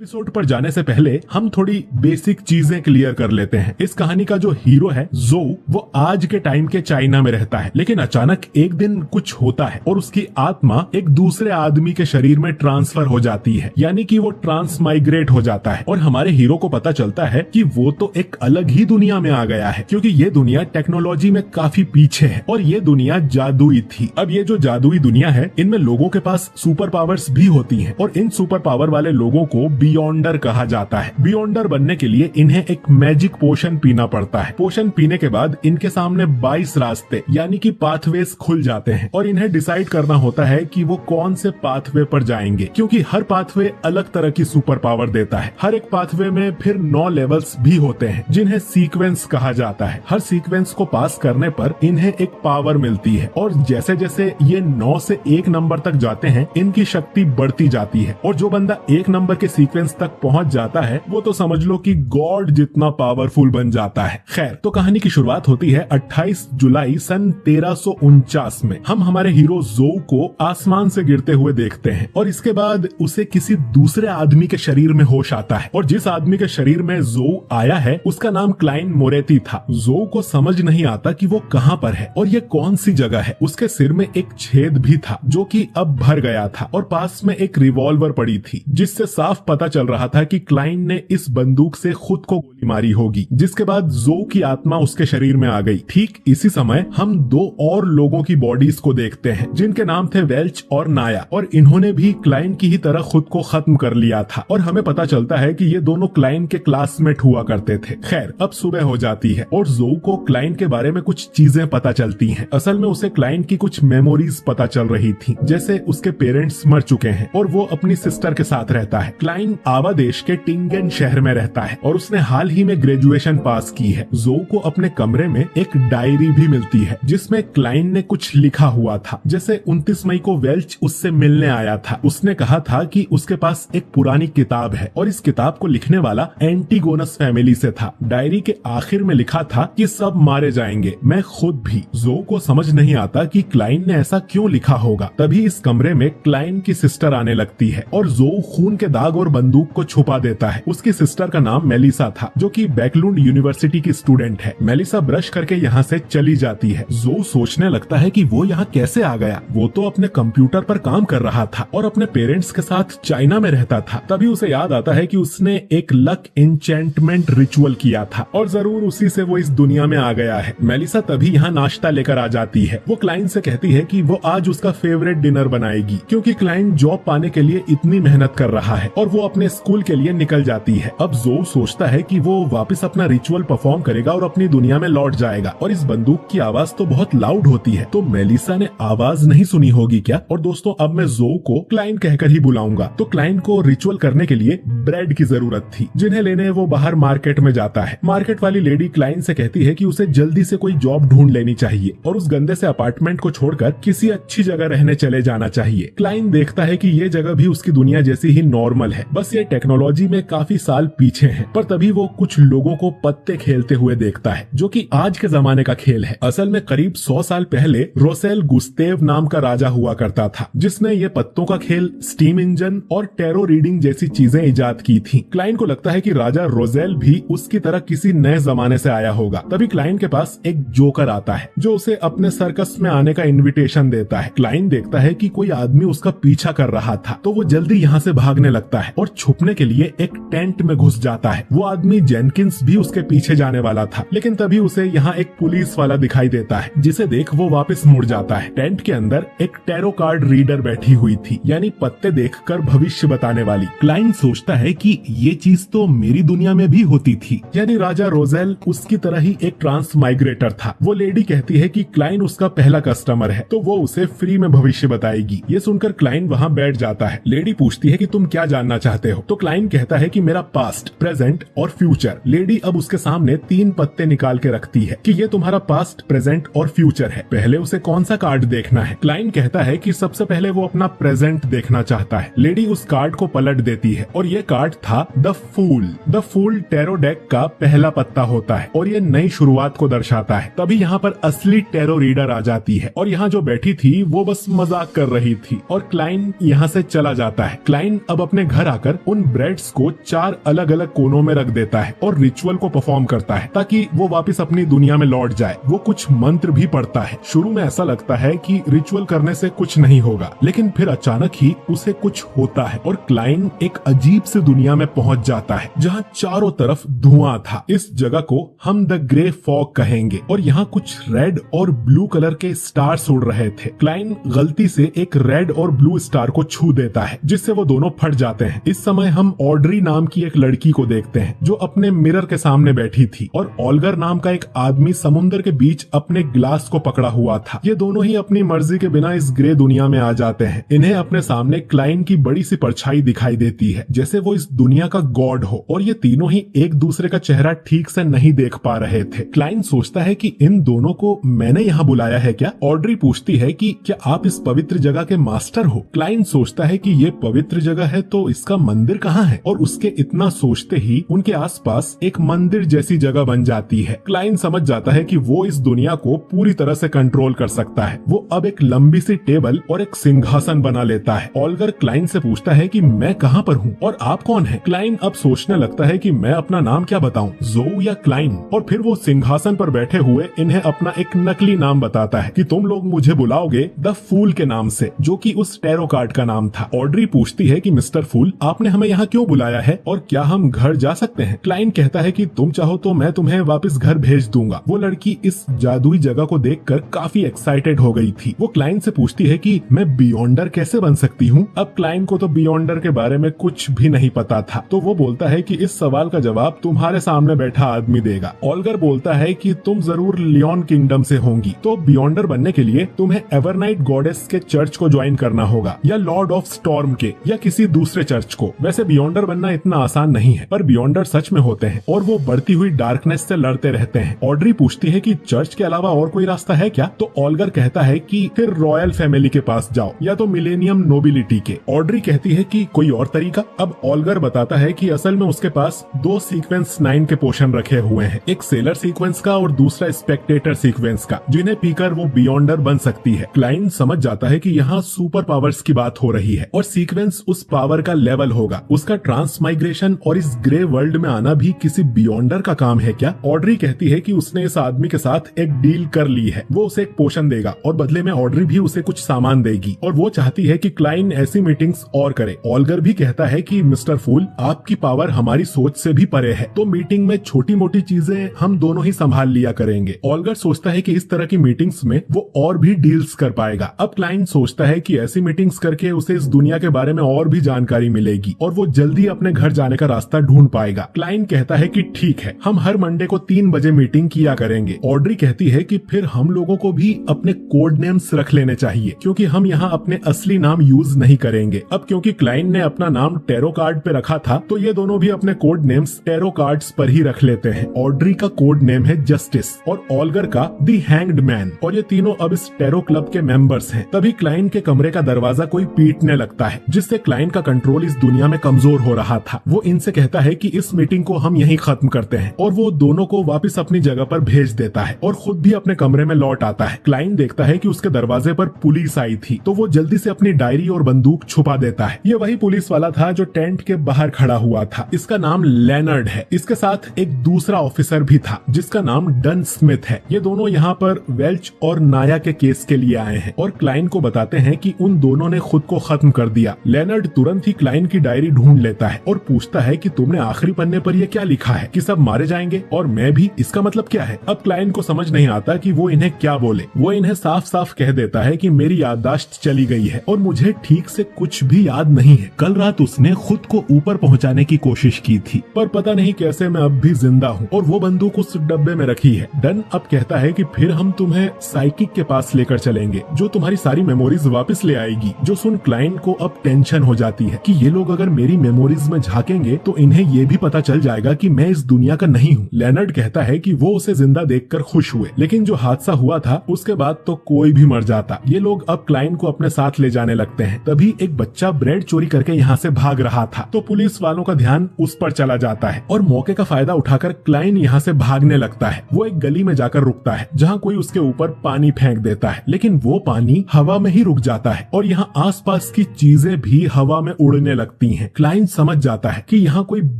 Episode पर जाने से पहले हम थोड़ी बेसिक चीजें क्लियर कर लेते हैं। इस कहानी का जो हीरो है जो वो आज के टाइम के चाइना में रहता है, लेकिन अचानक एक दिन कुछ होता है और उसकी आत्मा एक दूसरे आदमी के शरीर में ट्रांसफर हो जाती है, यानी कि वो ट्रांसमाइग्रेट हो जाता है। और हमारे हीरो को पता चलता है कि वो तो एक अलग ही दुनिया में आ गया है, क्योंकि ये दुनिया टेक्नोलॉजी में काफी पीछे है और ये दुनिया जादुई थी। अब ये जो जादुई दुनिया है, इनमें लोगों के पास सुपर पावर्स भी होती हैं और इन सुपर पावर वाले लोगों को बियॉन्डर कहा जाता है। बियॉन्डर बनने के लिए इन्हें एक मैजिक पोशन पीना पड़ता है। पोशन पीने के बाद इनके सामने 22 रास्ते यानी कि पाथवेज खुल जाते हैं और इन्हें डिसाइड करना होता है कि वो कौन से पाथवे पर जाएंगे, क्योंकि हर पाथवे अलग तरह की सुपर पावर देता है। हर एक पाथवे में फिर 9 लेवल्स भी होते हैं जिन्हें सीक्वेंस कहा जाता है। हर सीक्वेंस को पास करने पर इन्हें एक पावर मिलती है और जैसे जैसे ये 9 से 1 नंबर तक जाते हैं, इनकी शक्ति बढ़ती जाती है और जो बंदा 1 नंबर के सीक्वेंस तक पहुंच जाता है वो तो समझ लो कि गॉड जितना पावरफुल बन जाता है। खैर, तो कहानी की शुरुआत होती है 28 जुलाई सन 1349 में। हम हमारे हीरो जो को आसमान से गिरते हुए देखते हैं और इसके बाद उसे किसी दूसरे आदमी के शरीर में होश आता है और जिस आदमी के शरीर में जो आया है उसका नाम क्लाइन मोरेती था। जो को समझ नहीं आता कि वो कहां पर है और ये कौन सी जगह है। उसके सिर में एक छेद भी था जो कि अब भर गया था और पास में एक रिवॉल्वर पड़ी थी, जिससे साफ पता चल रहा था कि क्लाइन ने इस बंदूक से खुद को गोली मारी होगी, जिसके बाद जो की आत्मा उसके शरीर में आ गई। ठीक इसी समय हम 2 और लोगों की बॉडीज को देखते हैं जिनके नाम थे वेल्च और नाया, और इन्होंने भी क्लाइन की ही तरह खुद को खत्म कर लिया था और हमें पता चलता है कि ये दोनों क्लाइन के क्लासमेट हुआ करते थे। खैर, अब सुबह हो जाती है और जो को क्लाइन के बारे में कुछ चीजें पता चलती हैं। असल में उसे क्लाइन की कुछ मेमोरीज पता चल रही थी, जैसे उसके पेरेंट्स मर चुके हैं और वो अपनी सिस्टर के साथ रहता है। क्लाइन आवा देश के टिंगेन शहर में रहता है और उसने हाल ही में ग्रेजुएशन पास की है। जो को अपने कमरे में एक डायरी भी मिलती है जिसमें क्लाइन ने कुछ लिखा हुआ था। जैसे 29 मई को वेल्च उससे मिलने आया था। उसने कहा था कि उसके पास एक पुरानी किताब है और इस किताब को लिखने वाला एंटीगोनस फैमिली से था। डायरी के आखिर में लिखा था कि सब मारे जाएंगे, मैं खुद भी। जो को समझ नहीं आता कि क्लाइन ने ऐसा क्यों लिखा होगा। तभी इस कमरे में क्लाइन की सिस्टर आने लगती है और जो खून के दाग और बंदूक को छुपा देता है। उसकी सिस्टर का नाम मेलिसा था जो कि बैकलुंड यूनिवर्सिटी की स्टूडेंट है। मेलिसा ब्रश करके यहाँ से चली जाती है। जो सोचने लगता है कि वो यहाँ कैसे आ गया। वो तो अपने कंप्यूटर पर काम कर रहा था और अपने पेरेंट्स के साथ चाइना में रहता था। तभी उसे याद आता है कि उसने एक लक एन्चेंटमेंट रिचुअल किया था और जरूर उसी से वो इस दुनिया में आ गया है। मेलिसा तभी यहाँ नाश्ता लेकर आ जाती है। वो क्लाइन से कहती है कि वो आज उसका फेवरेट डिनर बनाएगी, क्योंकि क्लाइन जॉब पाने के लिए इतनी मेहनत कर रहा है और वो अपने स्कूल के लिए निकल जाती है। अब जो सोचता है कि वो वापस अपना रिचुअल परफॉर्म करेगा और अपनी दुनिया में लौट जाएगा, और इस बंदूक की आवाज तो बहुत लाउड होती है, तो मेलिसा ने आवाज नहीं सुनी होगी क्या। और दोस्तों, अब मैं जो को क्लाइन कहकर ही बुलाऊंगा। तो क्लाइन को रिचुअल करने के लिए ब्रेड की जरूरत थी, जिन्हें लेने वो बाहर मार्केट में जाता है। मार्केट वाली लेडी क्लाइन से कहती है कि उसे जल्दी से कोई जॉब ढूंढ लेनी चाहिए और उस गंदे से अपार्टमेंट को छोड़कर किसी अच्छी जगह रहने चले जाना चाहिए। क्लाइन देखता है कि ये जगह भी उसकी दुनिया जैसी ही नॉर्मल है, बस ये टेक्नोलॉजी में काफी साल पीछे है। पर तभी वो कुछ लोगों को पत्ते खेलते हुए देखता है, जो कि आज के जमाने का खेल है। असल में करीब 100 साल पहले रोसेल गुस्तेव नाम का राजा हुआ करता था, जिसने ये पत्तों का खेल, स्टीम इंजन और टैरो रीडिंग जैसी चीजें इजाद की थी। क्लाइन को लगता है कि राजा रोसेल भी उसकी तरह किसी नए जमाने से आया होगा। तभी क्लाइन के पास एक जोकर आता है जो उसे अपने सर्कस में आने का इन्विटेशन देता है। क्लाइन देखता है कि कोई आदमी उसका पीछा कर रहा था, तो वो जल्दी यहाँ से भागने लगता है और छुपने के लिए एक टेंट में घुस जाता है। वो आदमी जेनकिंस भी उसके पीछे जाने वाला था, लेकिन तभी उसे यहाँ एक पुलिस वाला दिखाई देता है, जिसे देख वो वापस मुड़ जाता है। टेंट के अंदर एक टैरो कार्ड रीडर बैठी हुई थी, यानी पत्ते देखकर भविष्य बताने वाली। क्लाइन सोचता है कि ये चीज तो मेरी दुनिया में भी होती थी, यानी राजा रोजेल उसकी तरह ही एक ट्रांसमाइग्रेटर था। वो लेडी कहती है कि क्लाइन उसका पहला कस्टमर है, तो वो उसे फ्री में भविष्य बताएगी। ये सुनकर क्लाइन वहाँ बैठ जाता है। लेडी पूछती है कि तुम क्या जानना चाहते हो, तो क्लाइन कहता है कि मेरा पास्ट, प्रेजेंट और फ्यूचर। लेडी अब उसके सामने 3 पत्ते निकाल के रखती है कि ये तुम्हारा पास्ट, प्रेजेंट और फ्यूचर है, पहले उसे कौन सा कार्ड देखना है। क्लाइन कहता है कि सबसे पहले वो अपना प्रेजेंट देखना चाहता है। लेडी उस कार्ड को पलट देती है और ये कार्ड था the fool. The fool tarot deck का पहला पत्ता होता है और ये नई शुरुआत को दर्शाता है। तभी यहाँ पर असली टैरो रीडर आ जाती है और यहाँ जो बैठी थी वो बस मजाक कर रही थी और क्लाइन यहाँ से चला जाता है। क्लाइन अब अपने घर आकर जाकर उन ब्रेड्स को 4 अलग अलग कोनों में रख देता है और रिचुअल को परफॉर्म करता है ताकि वो वापस अपनी दुनिया में लौट जाए। वो कुछ मंत्र भी पढ़ता है। शुरू में ऐसा लगता है कि रिचुअल करने से कुछ नहीं होगा, लेकिन फिर अचानक ही उसे कुछ होता है और क्लाइन एक अजीब सी दुनिया में पहुंच जाता है जहां चारों तरफ धुआं था। इस जगह को हम द ग्रे फॉग कहेंगे और यहाँ कुछ रेड और ब्लू कलर के स्टार्स उड़ रहे थे। क्लाइन गलती से एक रेड और ब्लू स्टार को छू देता है जिससे वो दोनों फट जाते हैं। इस समय हम ऑड्री नाम की एक लड़की को देखते हैं जो अपने मिरर के सामने बैठी थी और ऑल्गर नाम का एक आदमी समुद्र के बीच अपने ग्लास को पकड़ा हुआ था। ये दोनों ही अपनी मर्जी के बिना इस ग्रे दुनिया में आ जाते हैं। इन्हें अपने सामने क्लाइन की बड़ी सी परछाई दिखाई देती है जैसे वो इस दुनिया का गॉड हो और ये तीनों ही एक दूसरे का चेहरा ठीक से नहीं देख पा रहे थे। क्लाइन सोचता है कि इन दोनों को मैंने यहाँ बुलाया है क्या? ऑड्री पूछती है कि क्या आप इस पवित्र जगह के मास्टर हो? क्लाइन सोचता है कि ये पवित्र जगह है तो इसका मंदिर कहाँ है? और उसके इतना सोचते ही उनके आसपास एक मंदिर जैसी जगह बन जाती है। क्लाइन समझ जाता है कि वो इस दुनिया को पूरी तरह से कंट्रोल कर सकता है। वो अब एक लंबी सी टेबल और एक सिंहासन बना लेता है। ऑल्गर क्लाइन से पूछता है कि मैं कहाँ पर हूँ और आप कौन हैं? क्लाइन अब सोचने लगता है कि मैं अपना नाम क्या बताऊं, ज़ोउ या क्लाइन? और फिर वो सिंहासन पर बैठे हुए इन्हें अपना एक नकली नाम बताता है कि तुम लोग मुझे बुलाओगे द फूल के नाम से, जो कि उस टैरो कार्ड का नाम था। ऑड्री पूछती है कि मिस्टर फूल, आपने हमें यहाँ क्यों बुलाया है और क्या हम घर जा सकते हैं? क्लाइन कहता है कि तुम चाहो तो मैं तुम्हें वापस घर भेज दूंगा। वो लड़की इस जादुई जगह को देखकर काफी एक्साइटेड हो गई थी। वो क्लाइन से पूछती है कि मैं बियॉन्डर कैसे बन सकती हूँ? अब क्लाइन को तो बियॉन्डर के बारे में कुछ भी नहीं पता था, तो वो बोलता है कि इस सवाल का जवाब तुम्हारे सामने बैठा आदमी देगा। ऑल्गर बोलता है कि तुम जरूर लियोन किंगडम से होंगी, तो बियॉन्डर बनने के लिए तुम्हें एवरनाइट गॉडेस के चर्च को ज्वाइन करना होगा या लॉर्ड ऑफ स्टॉर्म के या किसी दूसरे चर्च को। वैसे बियॉन्डर बनना इतना आसान नहीं है, पर बियॉन्डर सच में होते हैं और वो बढ़ती हुई डार्कनेस से लड़ते रहते हैं। ऑड्री पूछती है कि चर्च के अलावा और कोई रास्ता है क्या? तो ऑल्गर कहता है कि फिर रॉयल फैमिली के पास जाओ या तो मिलेनियम नोबिलिटी के। ऑड्री कहती है कि कोई और तरीका? अब ऑल्गर बताता है कि असल में उसके पास 2 सीक्वेंस 9 के पोशन रखे हुए हैं, एक सेलर सीक्वेंस का और दूसरा स्पेक्टेटर सीक्वेंस का, जिन्हें पीकर वो बियॉन्डर बन सकती है। क्लाइन समझ जाता है कि यहाँ सुपर पावर्स की बात हो रही है और सीक्वेंस उस पावर का लेवल होगा। उसका ट्रांसमाइग्रेशन और इस ग्रे वर्ल्ड में आना भी किसी बियॉन्डर का काम है क्या? ऑड्री कहती है कि उसने इस आदमी के साथ एक डील कर ली है। वो उसे एक पोशन देगा और बदले में ऑड्री भी उसे कुछ सामान देगी और वो चाहती है कि क्लाइन ऐसी मीटिंग्स और करे। ऑल्गर भी कहता है कि मिस्टर फूल, आपकी पावर हमारी सोच से भी परे है, तो मीटिंग में छोटी मोटी चीजें हम दोनों ही संभाल लिया करेंगे। ऑल्गर सोचता है कि इस तरह की मीटिंग्स में वो और भी डील्स कर पाएगा। अब क्लाइन सोचता है कि ऐसी मीटिंग्स करके उसे इस दुनिया के बारे में और भी जानकारी मिलेगी और वो जल्दी अपने घर जाने का रास्ता ढूंढ पाएगा। क्लाइन कहता है कि ठीक है, हम हर मंडे को 3 बजे मीटिंग किया करेंगे। ऑड्री कहती है कि फिर हम लोगों को भी अपने कोड नेम्स रख लेने चाहिए क्योंकि हम यहाँ अपने असली नाम यूज नहीं करेंगे। अब क्योंकि क्लाइन ने अपना नाम टैरो कार्ड पे रखा था, तो ये दोनों भी अपने कोड नेम्स टैरो कार्ड्स पर ही रख लेते हैं। ऑड्री का कोड नेम है जस्टिस और ऑल्गर का द हैंग्ड मैन और ये तीनों अब इस टैरो क्लब के मेंबर्स हैं। तभी क्लाइन के कमरे का दरवाजा कोई पीटने लगता है जिससे क्लाइन का कंट्रोल इस दुनिया में कमजोर हो रहा था। वो इनसे कहता है कि इस मीटिंग को हम यहीं खत्म करते हैं और वो दोनों को वापस अपनी जगह पर भेज देता है और खुद भी अपने कमरे में लौट आता है। क्लाइन देखता है कि उसके दरवाजे पर पुलिस आई थी, तो वो जल्दी से अपनी डायरी और बंदूक छुपा देता है। ये वही पुलिस वाला था जो टेंट के बाहर खड़ा हुआ था। इसका नाम लेनर्ड है। इसके साथ एक दूसरा ऑफिसर भी था जिसका नाम डन स्मिथ है। ये दोनों यहाँ पर वेल्च और नाया के केस के लिए आए हैं और क्लाइन को बताते हैं कि उन दोनों ने खुद को खत्म कर दिया। लेनर्ड तुरंत ही क्लाइन की डायरी ढूंढ लेता है और पूछता है कि तुमने आखिरी पन्ने पर ये क्या लिखा है कि सब मारे जाएंगे और मैं भी, इसका मतलब क्या है? अब क्लाइन को समझ नहीं आता कि वो इन्हें क्या बोले। वो इन्हें साफ साफ कह देता है कि मेरी याददाश्त चली गई है और मुझे ठीक से कुछ भी याद नहीं है। कल रात उसने खुद को ऊपर पहुंचाने की कोशिश की थी, पर पता नहीं कैसे मैं अब भी जिंदा हूँ और वो बंदूक उस डब्बे में रखी है। डन अब कहता है कि फिर हम तुम्हें साइकिक के पास लेकर चलेंगे जो तुम्हारी सारी मेमोरीज वापस ले आएगी। जो सुन क्लाइन को अब टेंशन हो जाती है कि ये लोग अगर मेरी मेमोरीज में झांकेंगे तो इन्हें ये भी पता चल जाएगा कि मैं इस दुनिया का नहीं हूँ। लेनर्ड कहता है कि वो उसे जिंदा देखकर खुश हुए, लेकिन जो हादसा हुआ था उसके बाद तो कोई भी मर जाता। ये लोग अब क्लाइन को अपने साथ ले जाने लगते हैं। तभी एक बच्चा ब्रेड चोरी करके यहाँ से भाग रहा था, तो पुलिस वालों का ध्यान उस पर चला जाता है और मौके का फायदा उठाकर क्लाइन यहाँ से भागने लगता है। वो एक गली में जाकर रुकता है जहाँ कोई उसके ऊपर पानी फेंक देता है, लेकिन वो पानी हवा में ही रुक जाता है और यहाँ आसपास की चीजें भी हवा में उड़ने लगती लगती हैं। क्लाइंट समझ जाता है कि यहाँ कोई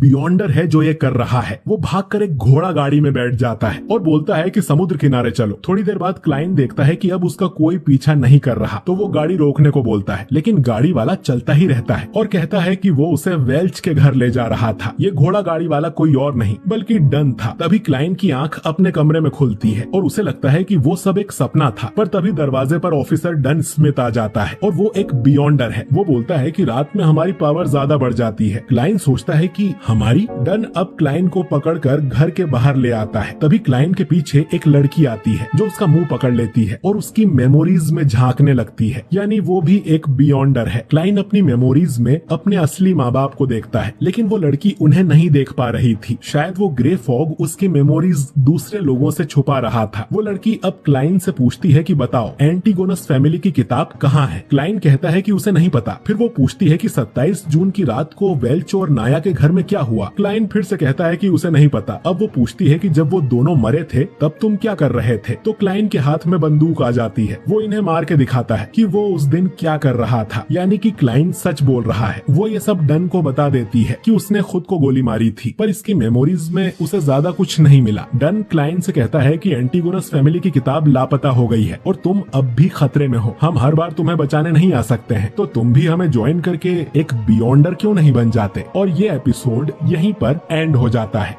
बियॉन्डर है जो ये कर रहा है। वो भागकर एक घोड़ा गाड़ी में बैठ जाता है और बोलता है कि समुद्र किनारे चलो। थोड़ी देर बाद क्लाइंट देखता है कि अब उसका कोई पीछा नहीं कर रहा, तो वो गाड़ी रोकने को बोलता है, लेकिन गाड़ी वाला चलता ही रहता है और कहता है कि वो उसे वेल्च के घर ले जा रहा था। ये घोड़ा गाड़ी वाला कोई और नहीं बल्कि डन था। तभी क्लाइंट की आंख अपने कमरे में खुलती है और उसे लगता है कि वो सब एक सपना था। पर तभी दरवाजे पर ऑफिसर डन स्मिथ आ जाता है और वो एक बियॉन्डर है। वो बोलता है कि रात में हमारी पावर ज्यादा बढ़ जाती है। क्लाइंट सोचता है कि हमारी। डन अब क्लाइंट को पकड़कर घर के बाहर ले आता है। तभी क्लाइंट के पीछे एक लड़की आती है जो उसका मुंह पकड़ लेती है और उसकी मेमोरीज में झांकने लगती है, यानी वो भी एक बियॉन्डर है। क्लाइंट अपनी मेमोरीज में अपने असली माँ बाप को देखता है, लेकिन वो लड़की उन्हें नहीं देख पा रही थी। शायद वो ग्रे फॉग उसकी मेमोरीज दूसरे लोगों से छुपा रहा था। वो लड़की अब क्लाइंट से पूछती है कि बताओ एंटीगोनस फैमिली की किताब कहाँ है। क्लाइंट कहता है कि उसे नहीं पता। फिर वो पूछती है कि 27 जून की रात को वेल्च और नाया के घर में क्या हुआ। क्लाइंट फिर से कहता है कि उसे नहीं पता। अब वो पूछती है कि जब वो दोनों मरे थे तब तुम क्या कर रहे थे। तो क्लाइंट के हाथ में बंदूक आ जाती है। वो इन्हें मार के दिखाता है कि वो उस दिन क्या कर रहा था, यानी कि क्लाइंट सच बोल रहा है। वो ये सब डन को बता देती है कि उसने खुद को गोली मारी थी, पर इसकी मेमोरीज में उसे ज्यादा कुछ नहीं मिला। डन क्लाइंट से कहता है कि एंटीगोनस फैमिली की किताब लापता हो गई है और तुम अब भी खतरे में हो। हम हर बार तुम्हें बचाने नहीं आ सकते हैं, तो तुम भी हमें ज्वाइन करके एक बियॉन्डर क्यों नहीं बन जाते। और ये एपिसोड यहीं पर एंड हो जाता है।